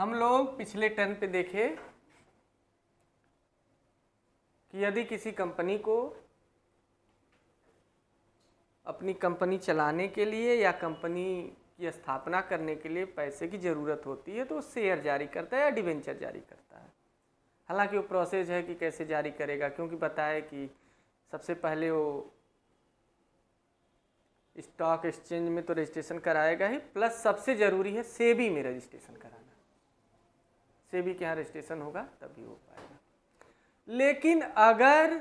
हम लोग पिछले टर्म पे देखे कि यदि किसी कंपनी को अपनी कंपनी चलाने के लिए या कंपनी की स्थापना करने के लिए पैसे की ज़रूरत होती है तो वो शेयर जारी करता है या डिवेंचर जारी करता है। हालांकि वो प्रोसेस है कि कैसे जारी करेगा, क्योंकि बताए कि सबसे पहले वो स्टॉक एक्सचेंज में तो रजिस्ट्रेशन कराएगा ही, प्लस सबसे ज़रूरी है सेबी में रजिस्ट्रेशन कराना। सेबी के यहाँ रजिस्ट्रेशन होगा तभी हो पाएगा। लेकिन अगर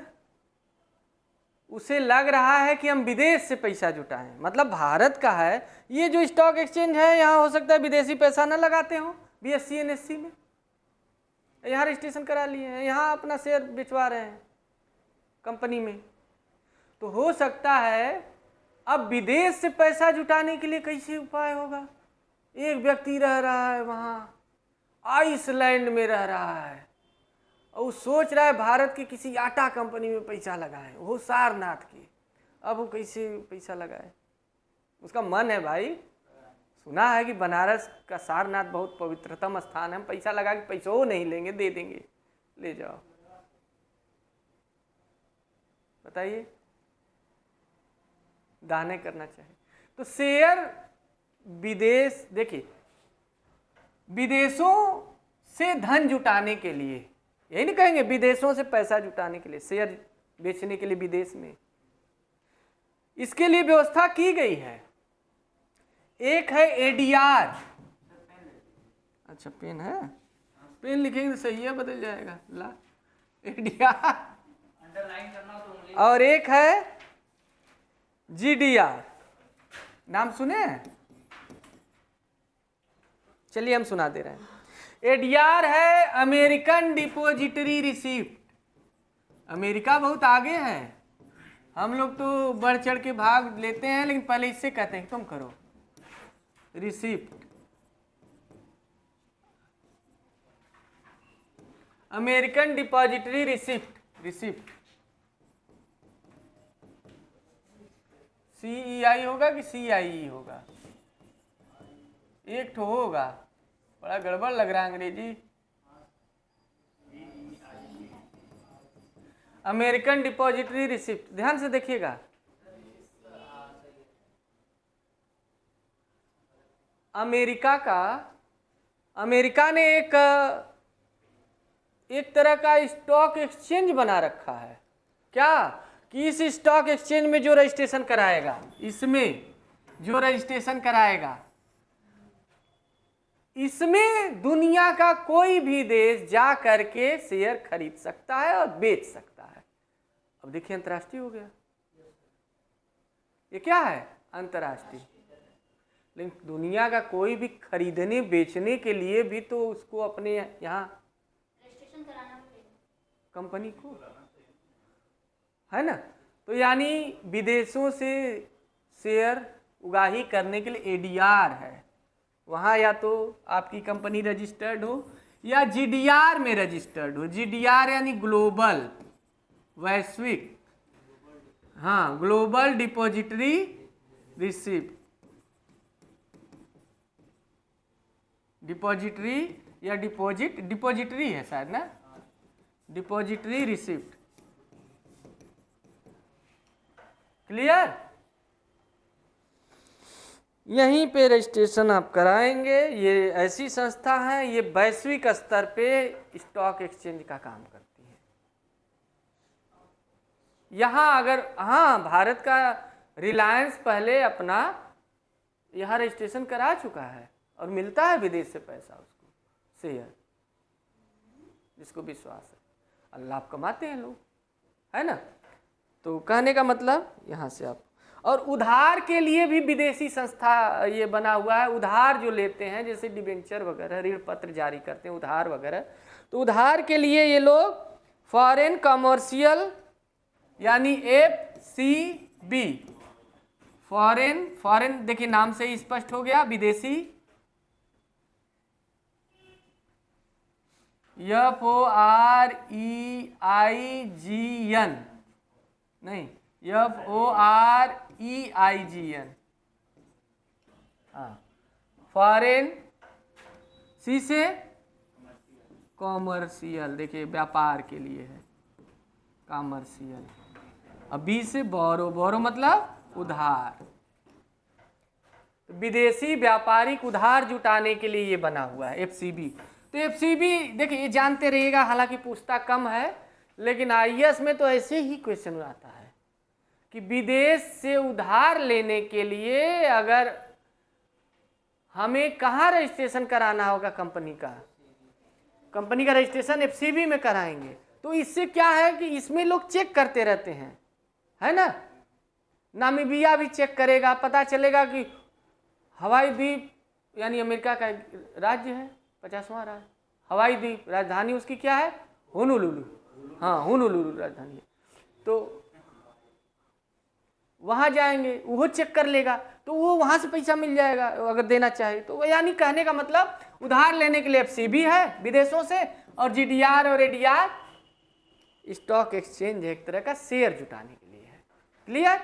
उसे लग रहा है कि हम विदेश से पैसा जुटाएं, मतलब भारत का है ये जो स्टॉक एक्सचेंज है, यहाँ हो सकता है विदेशी पैसा ना लगाते हो, BSE NSE में यहाँ रजिस्ट्रेशन करा लिए हैं, यहाँ अपना शेयर बेचवा रहे हैं कंपनी में, तो हो सकता है अब विदेश से पैसा जुटाने के लिए कैसे उपाय होगा। एक व्यक्ति रह रहा है वहाँ आइसलैंड में रह रहा है और वो सोच रहा है भारत की किसी आटा कंपनी में पैसा लगाए, वो सारनाथ की। अब वो कैसे पैसा लगाए, उसका मन है भाई, सुना है कि बनारस का सारनाथ बहुत पवित्रतम स्थान है, हम पैसा लगा के पैसा वो नहीं लेंगे, दे देंगे, ले जाओ। बताइए, दाने करना चाहिए। तो शेयर विदेश, देखिए विदेशों से धन जुटाने के लिए, यही नहीं कहेंगे विदेशों से पैसा जुटाने के लिए, शेयर बेचने के लिए विदेश में, इसके लिए व्यवस्था की गई है। एक है ADR। अच्छा पेन है, पेन लिखेंगे तो सही है, बदल जाएगा ला ADR। और एक है GDR, नाम सुने हैं? चलिए हम सुना दे रहे हैं। ADR है अमेरिकन डिपोजिटरी रिसिप्ट। अमेरिका बहुत आगे है, हम लोग तो बढ़ चढ़ के भाग लेते हैं, लेकिन पहले इससे कहते हैं तुम करो receipt. American depository receipt CEI होगा कि CIE होगा, एक ठो होगा, बड़ा गड़बड़ लग रहा है अंग्रेजी। अमेरिकन डिपॉजिटरी रिसिप्ट, ध्यान से देखिएगा। अमेरिका ने एक तरह का स्टॉक एक्सचेंज बना रखा है। क्या कि इस स्टॉक एक्सचेंज में जो रजिस्ट्रेशन कराएगा, इसमें जो रजिस्ट्रेशन कराएगा, इसमें दुनिया का कोई भी देश जा करके शेयर खरीद सकता है और बेच सकता है। अब देखिए अंतर्राष्ट्रीय हो गया, ये क्या है? अंतर्राष्ट्रीय। लेकिन दुनिया का कोई भी खरीदने बेचने के लिए भी तो उसको अपने यहाँ रजिस्ट्रेशन कराना पड़ेगा कंपनी को, है ना। तो यानी विदेशों से शेयर उगाही करने के लिए ADR है, वहाँ या तो आपकी कंपनी रजिस्टर्ड हो या GDR में रजिस्टर्ड हो। GDR यानी ग्लोबल, वैश्विक, हाँ, ग्लोबल डिपॉजिटरी रिसिप्ट, डिपॉजिटरी या डिपॉजिटरी है शायद ना, डिपॉजिटरी रिसिप्ट। क्लियर? यहीं पे रजिस्ट्रेशन आप कराएंगे। ये ऐसी संस्था है, ये वैश्विक स्तर पे स्टॉक एक्सचेंज का काम करती है। यहाँ अगर, हाँ, भारत का रिलायंस पहले अपना यहाँ रजिस्ट्रेशन करा चुका है और मिलता है विदेश से पैसा उसको, शेयर, जिसको विश्वास है, अल्लाह आप कमाते हैं लोग, है ना। तो कहने का मतलब यहाँ से आप, और उधार के लिए भी विदेशी संस्था ये बना हुआ है। उधार जो लेते हैं, जैसे डिबेंचर वगैरह, ऋण पत्र जारी करते हैं, उधार वगैरह, तो उधार के लिए ये लोग फॉरेन कमर्शियल यानी FCB, फॉरेन देखिए नाम से ही स्पष्ट हो गया, विदेशी, FOREIGN नहीं, FOREIGN, हाँ, फॉरेन, सी से कॉमर्शियल, देखिए व्यापार के लिए है कॉमर्शियल। अब बी से बोरो, बोरो मतलब उधार, विदेशी व्यापारिक उधार जुटाने के लिए ये बना हुआ है एफसीबी। तो एफसीबी देखिए ये जानते रहिएगा, हालांकि पूछता कम है, लेकिन आईएएस में तो ऐसे ही क्वेश्चन आता है कि विदेश से उधार लेने के लिए अगर हमें कहाँ रजिस्ट्रेशन कराना होगा, कंपनी का रजिस्ट्रेशन एफसीबी में कराएंगे। तो इससे क्या है कि इसमें लोग चेक करते रहते हैं, है ना। नामीबिया भी चेक करेगा, पता चलेगा कि हवाई द्वीप यानी अमेरिका का राज्य है, 50वां राज्य, हवाई द्वीप राजधानी उसकी क्या है, होनोलुलु, हाँ होनोलुलु राजधानी है। तो वहाँ जाएंगे, वो चेक कर लेगा, तो वो वहाँ से पैसा मिल जाएगा अगर देना चाहे तो। यानी कहने का मतलब उधार लेने के लिए एफसीबी है विदेशों से, और जीडीआर और एडीआर स्टॉक एक्सचेंज है, एक तरह का शेयर जुटाने के लिए है। क्लियर?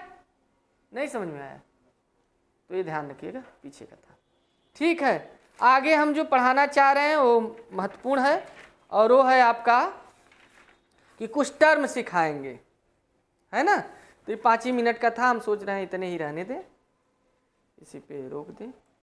नहीं समझ में आया तो ये ध्यान रखिएगा, पीछे का था। ठीक है, आगे हम जो पढ़ाना चाह रहे हैं वो महत्वपूर्ण है, और वो है आपका कि कुछ टर्म सिखाएंगे, है ना। तो ये 5 ही मिनट का था, हम सोच रहे हैं इतने ही रहने दें, इसी पे रोक दें।